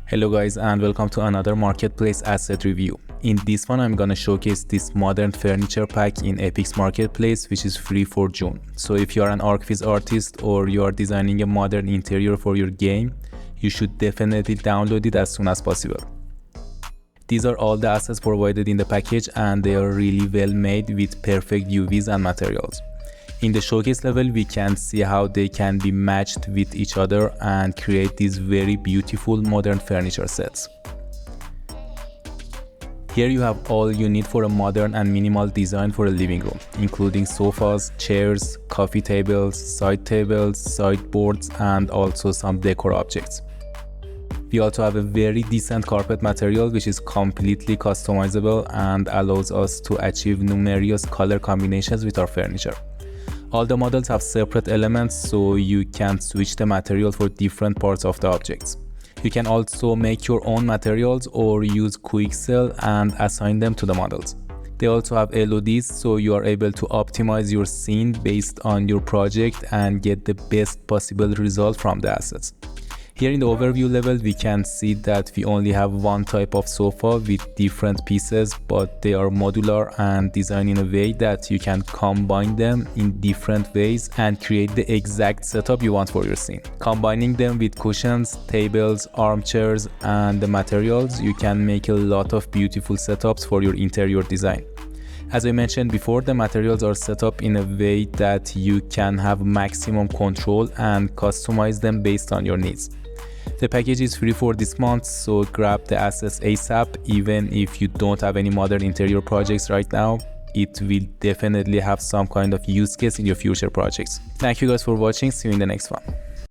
Hello guys, and welcome to another marketplace asset review. In this one I'm gonna showcase this modern furniture pack in Epic's marketplace, which is free for June. So if you are an Arch-Viz artist or you are designing a modern interior for your game, you should definitely download it as soon as possible. These are all the assets provided in the package, and they are really well made with perfect UVs and materials. In the showcase level, we can see how they can be matched with each other and create these very beautiful modern furniture sets. Here you have all you need for a modern and minimal design for a living room, including sofas, chairs, coffee tables, sideboards, and also some decor objects. We also have a very decent carpet material which is completely customizable and allows us to achieve numerous color combinations with our furniture. All the models have separate elements, so you can switch the material for different parts of the objects. You can also make your own materials or use Quixel and assign them to the models. They also have LODs, so you are able to optimize your scene based on your project and get the best possible result from the assets. Here in the overview level, we can see that we only have one type of sofa with different pieces, but they are modular and designed in a way that you can combine them in different ways and create the exact setup you want for your scene. Combining them with cushions, tables, armchairs, and the materials, you can make a lot of beautiful setups for your interior design. As I mentioned before, the materials are set up in a way that you can have maximum control and customize them based on your needs. The package is free for this month, so grab the assets ASAP. Even if you don't have any modern interior projects right now, it will definitely have some kind of use case in your future projects. Thank you guys for watching. See you in the next one.